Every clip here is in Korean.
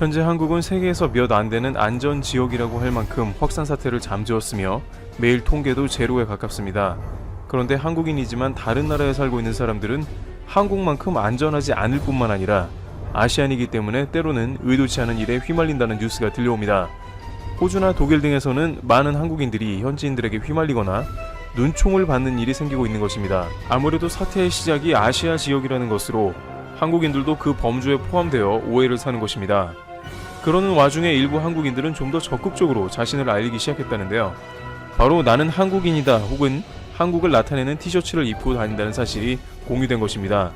현재 한국은 세계에서 몇 안 되는 안전지역이라고 할 만큼 확산 사태를 잠재웠으며 매일 통계도 제로에 가깝습니다. 그런데 한국인이지만 다른 나라에 살고 있는 사람들은 한국만큼 안전하지 않을 뿐만 아니라 아시안이기 때문에 때로는 의도치 않은 일에 휘말린다는 뉴스가 들려옵니다. 호주나 독일 등에서는 많은 한국인들이 현지인들에게 휘말리거나 눈총을 받는 일이 생기고 있는 것입니다. 아무래도 사태의 시작이 아시아 지역이라는 것으로 한국인들도 그 범주에 포함되어 오해를 사는 것입니다. 그러는 와중에 일부 한국인들은 좀 더 적극적으로 자신을 알리기 시작했다는데요. 바로 나는 한국인이다 혹은 한국을 나타내는 티셔츠를 입고 다닌다는 사실이 공유된 것입니다.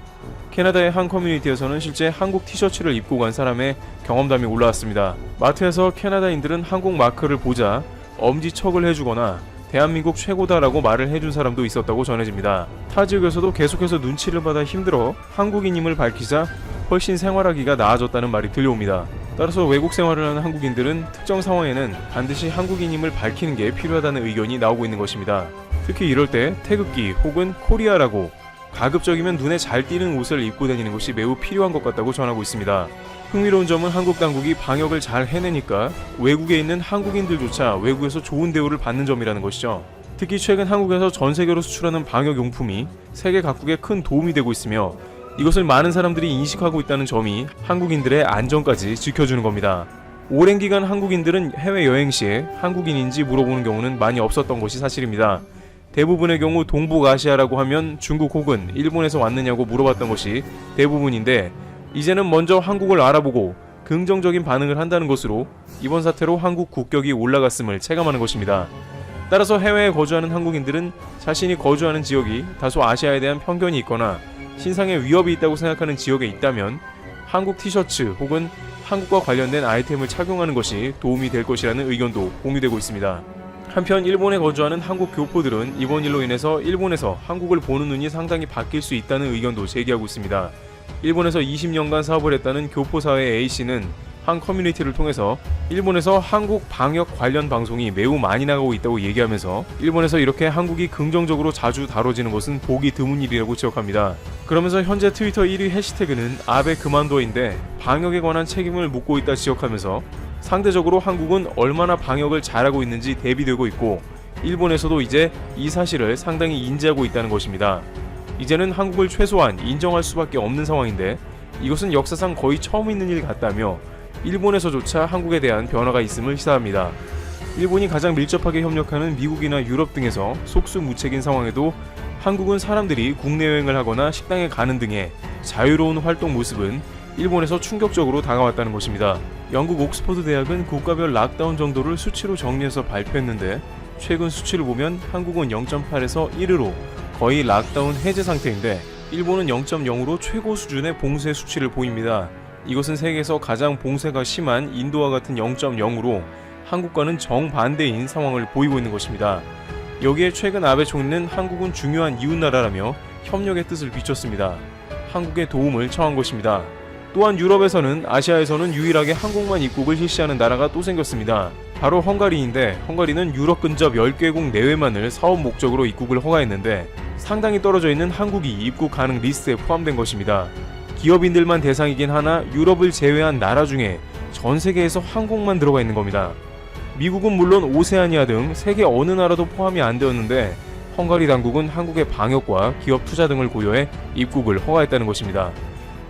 캐나다의 한 커뮤니티에서는 실제 한국 티셔츠를 입고 간 사람의 경험담이 올라왔습니다. 마트에서 캐나다인들은 한국 마크를 보자 엄지척을 해주거나 대한민국 최고다라고 말을 해준 사람도 있었다고 전해집니다. 타 지역에서도 계속해서 눈치를 받아 힘들어 한국인임을 밝히자 훨씬 생활하기가 나아졌다는 말이 들려옵니다. 따라서 외국 생활을 하는 한국인들은 특정 상황에는 반드시 한국인임을 밝히는 게 필요하다는 의견이 나오고 있는 것입니다. 특히 이럴 때 태극기 혹은 코리아라고 가급적이면 눈에 잘 띄는 옷을 입고 다니는 것이 매우 필요한 것 같다고 전하고 있습니다. 흥미로운 점은 한국 당국이 방역을 잘 해내니까 외국에 있는 한국인들조차 외국에서 좋은 대우를 받는 점이라는 것이죠. 특히 최근 한국에서 전 세계로 수출하는 방역용품이 세계 각국에 큰 도움이 되고 있으며 이것을 많은 사람들이 인식하고 있다는 점이 한국인들의 안전까지 지켜주는 겁니다. 오랜 기간 한국인들은 해외여행 시에 한국인인지 물어보는 경우는 많이 없었던 것이 사실입니다. 대부분의 경우 동북아시아라고 하면 중국 혹은 일본에서 왔느냐고 물어봤던 것이 대부분인데 이제는 먼저 한국을 알아보고 긍정적인 반응을 한다는 것으로 이번 사태로 한국 국격이 올라갔음을 체감하는 것입니다. 따라서 해외에 거주하는 한국인들은 자신이 거주하는 지역이 다소 아시아에 대한 편견이 있거나 신상에 위협이 있다고 생각하는 지역에 있다면 한국 티셔츠 혹은 한국과 관련된 아이템을 착용하는 것이 도움이 될 것이라는 의견도 공유되고 있습니다. 한편 일본에 거주하는 한국 교포들은 이번 일로 인해서 일본에서 한국을 보는 눈이 상당히 바뀔 수 있다는 의견도 제기하고 있습니다. 일본에서 20년간 사업을 했다는 교포사회 A씨는 한 커뮤니티를 통해서 일본에서 한국 방역 관련 방송이 매우 많이 나가고 있다고 얘기하면서 일본에서 이렇게 한국이 긍정적으로 자주 다뤄지는 것은 보기 드문 일이라고 지적합니다. 그러면서 현재 트위터 1위 해시태그는 아베 그만둬인데 방역에 관한 책임을 묻고 있다 지적하면서 상대적으로 한국은 얼마나 방역을 잘하고 있는지 대비되고 있고 일본에서도 이제 이 사실을 상당히 인지하고 있다는 것입니다. 이제는 한국을 최소한 인정할 수밖에 없는 상황인데 이것은 역사상 거의 처음 있는 일 같다며 일본에서조차 한국에 대한 변화가 있음을 시사합니다. 일본이 가장 밀접하게 협력하는 미국이나 유럽 등에서 속수무책인 상황에도 한국은 사람들이 국내 여행을 하거나 식당에 가는 등의 자유로운 활동 모습은 일본에서 충격적으로 다가왔다는 것입니다. 영국 옥스퍼드 대학은 국가별 락다운 정도를 수치로 정리해서 발표했는데 최근 수치를 보면 한국은 0.8에서 1으로 거의 락다운 해제 상태인데 일본은 0.0으로 최고 수준의 봉쇄 수치를 보입니다. 이것은 세계에서 가장 봉쇄가 심한 인도와 같은 0.0으로 한국과는 정반대인 상황을 보이고 있는 것입니다. 여기에 최근 아베 총리는 한국은 중요한 이웃나라라며 협력의 뜻을 비췄습니다. 한국의 도움을 청한 것입니다. 또한 유럽에서는 아시아에서는 유일하게 한국만 입국을 실시하는 나라가 또 생겼습니다. 바로 헝가리인데 헝가리는 유럽 근접 10개국 내외만을 사업 목적으로 입국을 허가했는데 상당히 떨어져 있는 한국이 입국 가능 리스트에 포함된 것입니다. 기업인들만 대상이긴 하나 유럽을 제외한 나라 중에 전 세계에서 한국만 들어가 있는 겁니다. 미국은 물론 오세아니아 등 세계 어느 나라도 포함이 안 되었는데 헝가리 당국은 한국의 방역과 기업 투자 등을 고려해 입국을 허가했다는 것입니다.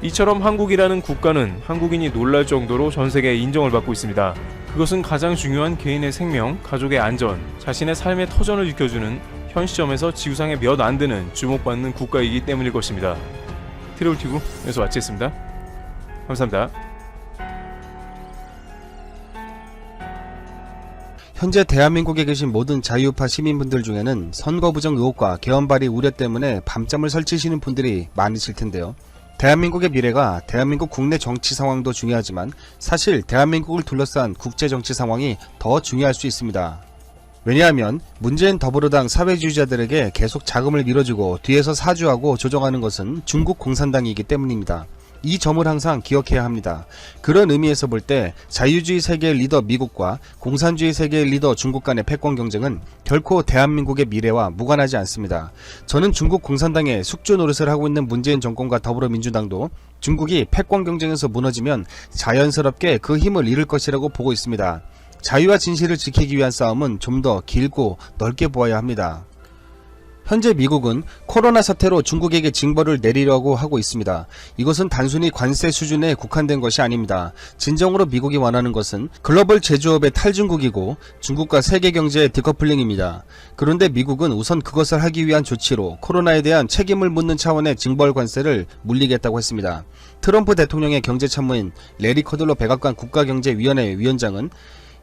이처럼 한국이라는 국가는 한국인이 놀랄 정도로 전 세계에 인정을 받고 있습니다. 그것은 가장 중요한 개인의 생명, 가족의 안전, 자신의 삶의 터전을 지켜주는 현 시점에서 지구상에 몇 안 되는 주목받는 국가이기 때문일 것입니다. 트래블튜브 여기서 마치겠습니다. 감사합니다. 현재 대한민국에 계신 모든 자유우파 시민분들 중에는 선거 부정 의혹과 개헌 발의 우려 때문에 밤잠을 설치시는 분들이 많으실 텐데요. 대한민국의 미래가 대한민국 국내 정치 상황도 중요하지만 사실 대한민국을 둘러싼 국제 정치 상황이 더 중요할 수 있습니다. 왜냐하면 문재인 더불어당 사회주의자들에게 계속 자금을 밀어주고 뒤에서 사주하고 조정하는 것은 중국 공산당이기 때문입니다. 이 점을 항상 기억해야 합니다. 그런 의미에서 볼 때 자유주의 세계의 리더 미국과 공산주의 세계의 리더 중국 간의 패권 경쟁은 결코 대한민국의 미래와 무관하지 않습니다. 저는 중국 공산당의 숙주 노릇을 하고 있는 문재인 정권과 더불어민주당도 중국이 패권 경쟁에서 무너지면 자연스럽게 그 힘을 잃을 것이라고 보고 있습니다. 자유와 진실을 지키기 위한 싸움은 좀 더 길고 넓게 보아야 합니다. 현재 미국은 코로나 사태로 중국에게 징벌을 내리려고 하고 있습니다. 이것은 단순히 관세 수준에 국한된 것이 아닙니다. 진정으로 미국이 원하는 것은 글로벌 제조업의 탈중국이고 중국과 세계 경제의 디커플링입니다. 그런데 미국은 우선 그것을 하기 위한 조치로 코로나에 대한 책임을 묻는 차원의 징벌 관세를 물리겠다고 했습니다. 트럼프 대통령의 경제참모인 레리 커들러 백악관 국가경제위원회 위원장은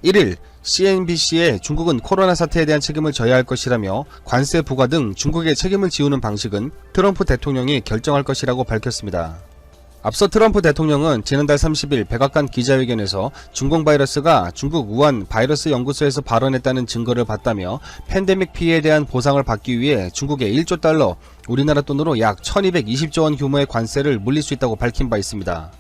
1일 CNBC에 중국은 코로나 사태에 대한 책임을 져야 할 것이라며 관세 부과 등 중국의 책임을 지우는 방식은 트럼프 대통령이 결정할 것이라고 밝혔습니다. 앞서 트럼프 대통령은 지난달 30일 백악관 기자회견에서 중공 바이러스가 중국 우한 바이러스 연구소에서 발원했다는 증거를 봤다며 팬데믹 피해에 대한 보상을 받기 위해 중국에 1조 달러, 우리나라 돈으로 약 1220조 원 규모의 관세를 물릴 수 있다고 밝힌 바 있습니다.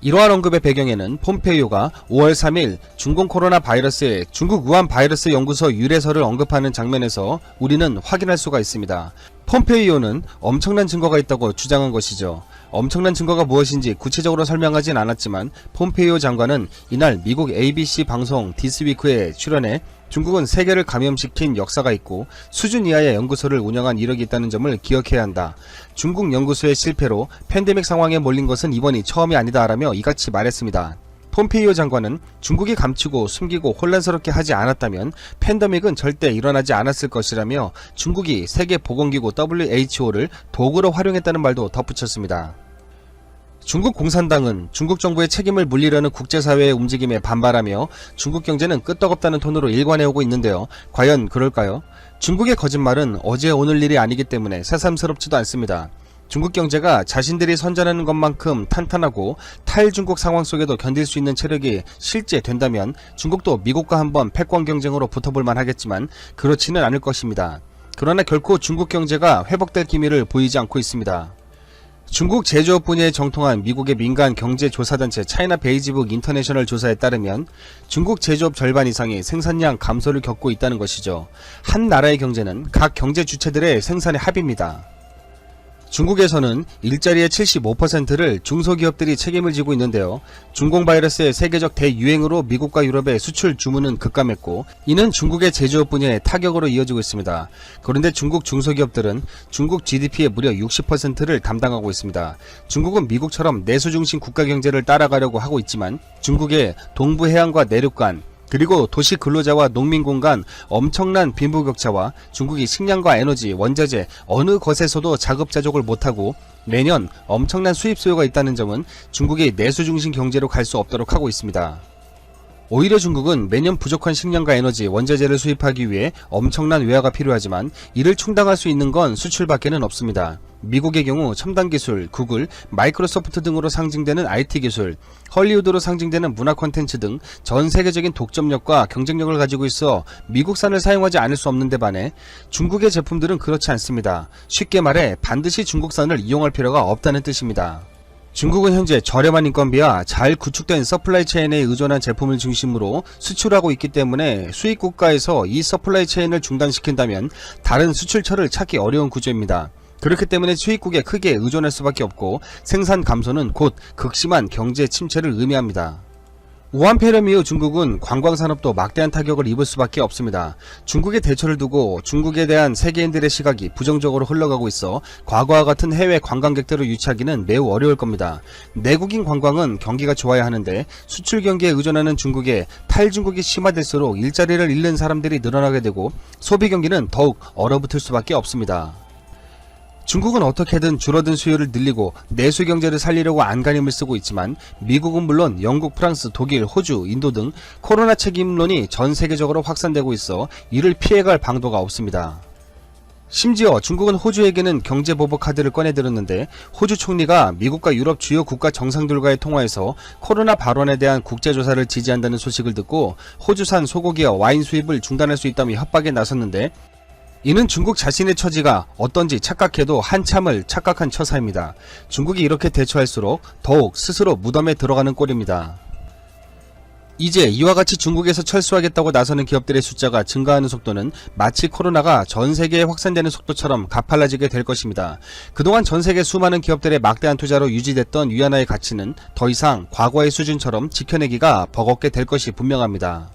이러한 언급의 배경에는 폼페이오가 5월 3일 중공 코로나 바이러스의 중국 우한 바이러스 연구소 유래설을 언급하는 장면에서 우리는 확인할 수가 있습니다. 폼페이오는 엄청난 증거가 있다고 주장한 것이죠. 엄청난 증거가 무엇인지 구체적으로 설명하진 않았지만 폼페이오 장관은 이날 미국 ABC 방송 디스위크에 출연해 중국은 세계를 감염시킨 역사가 있고 수준 이하의 연구소를 운영한 이력이 있다는 점을 기억해야 한다. 중국 연구소의 실패로 팬데믹 상황에 몰린 것은 이번이 처음이 아니다라며 이같이 말했습니다. 폼페이오 장관은 중국이 감추고 숨기고 혼란스럽게 하지 않았다면 팬데믹은 절대 일어나지 않았을 것이라며 중국이 세계보건기구 WHO를 도구로 활용했다는 말도 덧붙였습니다. 중국 공산당은 중국 정부의 책임을 물리려는 국제사회의 움직임에 반발하며 중국 경제는 끄떡없다는 톤으로 일관해오고 있는데요. 과연 그럴까요? 중국의 거짓말은 어제 오늘 일이 아니기 때문에 새삼스럽지도 않습니다. 중국 경제가 자신들이 선전하는 것만큼 탄탄하고 탈중국 상황 속에도 견딜 수 있는 체력이 실제 된다면 중국도 미국과 한번 패권 경쟁으로 붙어볼만 하겠지만 그렇지는 않을 것입니다. 그러나 결코 중국 경제가 회복될 기미를 보이지 않고 있습니다. 중국 제조업 분야에 정통한 미국의 민간 경제조사단체 차이나 베이지북 인터내셔널 조사에 따르면 중국 제조업 절반 이상이 생산량 감소를 겪고 있다는 것이죠. 한 나라의 경제는 각 경제 주체들의 생산의 합입니다. 중국에서는 일자리의 75%를 중소기업들이 책임을 지고 있는데요. 중공 바이러스의 세계적 대유행으로 미국과 유럽의 수출 주문은 급감했고 이는 중국의 제조업 분야의 타격으로 이어지고 있습니다. 그런데 중국 중소기업들은 중국 GDP의 무려 60%를 담당하고 있습니다. 중국은 미국처럼 내수 중심 국가 경제를 따라가려고 하고 있지만 중국의 동부 해안과 내륙 간 그리고 도시 근로자와 농민 공간 엄청난 빈부격차와 중국이 식량과 에너지, 원자재 어느 것에서도 자급자족을 못하고 매년 엄청난 수입 수요가 있다는 점은 중국이 내수 중심 경제로 갈 수 없도록 하고 있습니다. 오히려 중국은 매년 부족한 식량과 에너지, 원자재를 수입하기 위해 엄청난 외화가 필요하지만 이를 충당할 수 있는 건 수출밖에는 없습니다. 미국의 경우 첨단 기술, 구글, 마이크로소프트 등으로 상징되는 IT 기술, 헐리우드로 상징되는 문화 콘텐츠 등 전 세계적인 독점력과 경쟁력을 가지고 있어 미국산을 사용하지 않을 수 없는 데 반해 중국의 제품들은 그렇지 않습니다. 쉽게 말해 반드시 중국산을 이용할 필요가 없다는 뜻입니다. 중국은 현재 저렴한 인건비와 잘 구축된 서플라이 체인에 의존한 제품을 중심으로 수출하고 있기 때문에 수입 국가에서 이 서플라이 체인을 중단시킨다면 다른 수출처를 찾기 어려운 구조입니다. 그렇기 때문에 수입국에 크게 의존할 수밖에 없고 생산 감소는 곧 극심한 경제 침체를 의미합니다. 우한 폐렴 이후 중국은 관광산업도 막대한 타격을 입을 수밖에 없습니다. 중국의 대처를 두고 중국에 대한 세계인들의 시각이 부정적으로 흘러가고 있어 과거와 같은 해외 관광객들을 유치하기는 매우 어려울 겁니다. 내국인 관광은 경기가 좋아야 하는데 수출 경기에 의존하는 중국에 탈중국이 심화될수록 일자리를 잃는 사람들이 늘어나게 되고 소비 경기는 더욱 얼어붙을 수밖에 없습니다. 중국은 어떻게든 줄어든 수요를 늘리고 내수 경제를 살리려고 안간힘을 쓰고 있지만 미국은 물론 영국, 프랑스, 독일, 호주, 인도 등 코로나 책임론이 전 세계적으로 확산되고 있어 이를 피해갈 방도가 없습니다. 심지어 중국은 호주에게는 경제보복 카드를 꺼내들었는데 호주 총리가 미국과 유럽 주요 국가 정상들과의 통화에서 코로나 발원에 대한 국제조사를 지지한다는 소식을 듣고 호주산 소고기와 와인 수입을 중단할 수 있다며 협박에 나섰는데 이는 중국 자신의 처지가 어떤지 착각해도 한참을 착각한 처사입니다. 중국이 이렇게 대처할수록 더욱 스스로 무덤에 들어가는 꼴입니다. 이제 이와 같이 중국에서 철수하겠다고 나서는 기업들의 숫자가 증가하는 속도는 마치 코로나가 전 세계에 확산되는 속도처럼 가팔라지게 될 것입니다. 그동안 전 세계 수많은 기업들의 막대한 투자로 유지됐던 위안화의 가치는 더 이상 과거의 수준처럼 지켜내기가 버겁게 될 것이 분명합니다.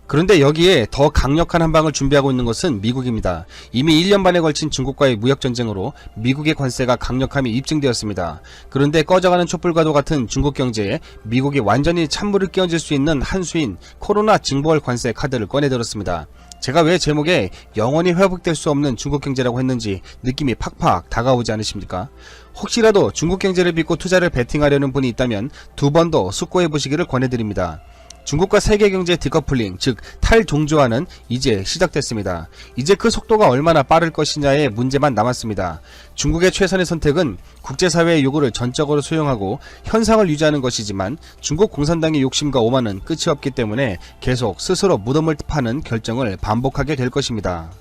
그런데 여기에 더 강력한 한방을 준비하고 있는 것은 미국입니다. 이미 1년 반에 걸친 중국과의 무역전쟁으로 미국의 관세가 강력함이 입증되었습니다. 그런데 꺼져가는 촛불과도 같은 중국 경제에 미국이 완전히 찬물을 끼얹을 수 있는 한 수인 코로나 징벌 관세 카드를 꺼내들었습니다. 제가 왜 제목에 영원히 회복될 수 없는 중국 경제라고 했는지 느낌이 팍팍 다가오지 않으십니까? 혹시라도 중국 경제를 믿고 투자를 베팅하려는 분이 있다면 두 번 더 숙고해보시기를 권해드립니다. 중국과 세계 경제 디커플링, 즉 탈종조화는 이제 시작됐습니다. 이제 그 속도가 얼마나 빠를 것이냐의 문제만 남았습니다. 중국의 최선의 선택은 국제사회의 요구를 전적으로 수용하고 현상을 유지하는 것이지만 중국 공산당의 욕심과 오만은 끝이 없기 때문에 계속 스스로 무덤을 파는 결정을 반복하게 될 것입니다.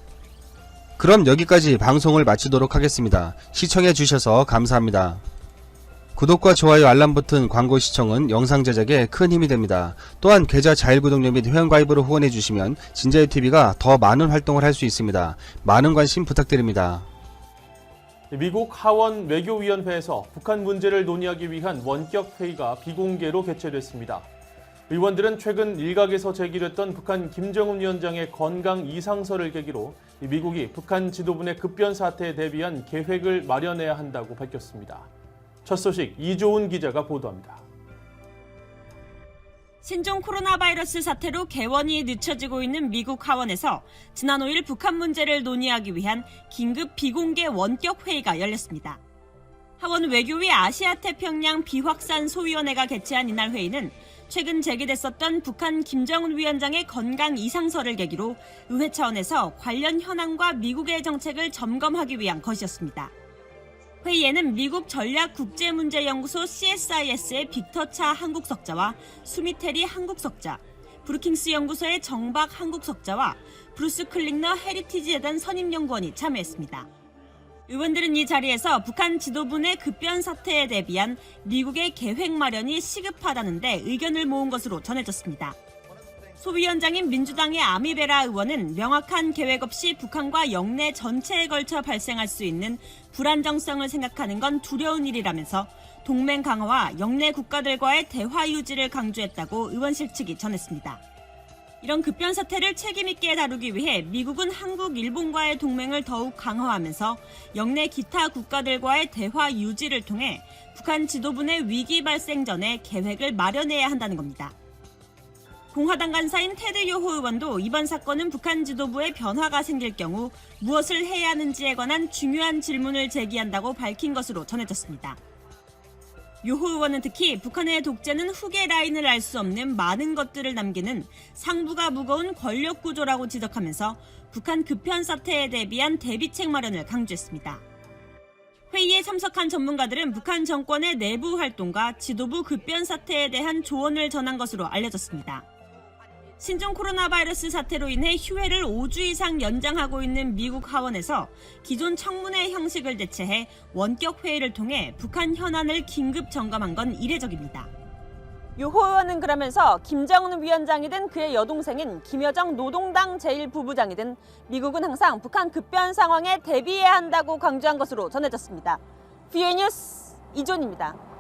그럼 여기까지 방송을 마치도록 하겠습니다. 시청해 주셔서 감사합니다. 구독과 좋아요 알람 버튼 광고 시청은 영상 제작에 큰 힘이 됩니다. 또한 계좌 자일구독료 및 회원가입으로 후원해주시면 진자유TV가 더 많은 활동을 할 수 있습니다. 많은 관심 부탁드립니다. 미국 하원 외교위원회에서 북한 문제를 논의하기 위한 원격 회의가 비공개로 개최됐습니다. 의원들은 최근 일각에서 제기됐던 북한 김정은 위원장의 건강 이상설을 계기로 미국이 북한 지도부 내 급변 사태에 대비한 계획을 마련해야 한다고 밝혔습니다. 첫 소식 이조은 기자가 보도합니다. 신종 코로나 바이러스 사태로 개원이 늦춰지고 있는 미국 하원에서 지난 5일 북한 문제를 논의하기 위한 긴급 비공개 원격 회의가 열렸습니다. 하원 외교위 아시아태평양 비확산 소위원회가 개최한 이날 회의는 최근 제기됐었던 북한 김정은 위원장의 건강 이상설을 계기로 의회 차원에서 관련 현황과 미국의 정책을 점검하기 위한 것이었습니다. 회의에는 미국 전략국제문제연구소 CSIS의 빅터 차 한국석자와 수미테리 한국석자, 브루킹스 연구소의 정박 한국석자와 브루스 클링너 헤리티지 재단 선임연구원이 참여했습니다. 의원들은 이 자리에서 북한 지도부 내 급변 사태에 대비한 미국의 계획 마련이 시급하다는데 의견을 모은 것으로 전해졌습니다. 소위원장인 민주당의 아미베라 의원은 명확한 계획 없이 북한과 영내 전체에 걸쳐 발생할 수 있는 불안정성을 생각하는 건 두려운 일이라면서 동맹 강화와 영내 국가들과의 대화 유지를 강조했다고 의원실 측이 전했습니다. 이런 급변 사태를 책임 있게 다루기 위해 미국은 한국, 일본과의 동맹을 더욱 강화하면서 영내 기타 국가들과의 대화 유지를 통해 북한 지도부 내 위기 발생 전에 계획을 마련해야 한다는 겁니다. 공화당 간사인 테드 요호 의원도 이번 사건은 북한 지도부에 변화가 생길 경우 무엇을 해야 하는지에 관한 중요한 질문을 제기한다고 밝힌 것으로 전해졌습니다. 요호 의원은 특히 북한의 독재는 후계 라인을 알 수 없는 많은 것들을 남기는 상부가 무거운 권력 구조라고 지적하면서 북한 급변 사태에 대비한 대비책 마련을 강조했습니다. 회의에 참석한 전문가들은 북한 정권의 내부 활동과 지도부 급변 사태에 대한 조언을 전한 것으로 알려졌습니다. 신종 코로나 바이러스 사태로 인해 휴회를 5주 이상 연장하고 있는 미국 하원에서 기존 청문회 형식을 대체해 원격 회의를 통해 북한 현안을 긴급 점검한 건 이례적입니다. 요호 의원은 그러면서 김정은 위원장이든 그의 여동생인 김여정 노동당 제1부부장이든 미국은 항상 북한 급변 상황에 대비해야 한다고 강조한 것으로 전해졌습니다. VA 뉴스 이존입니다.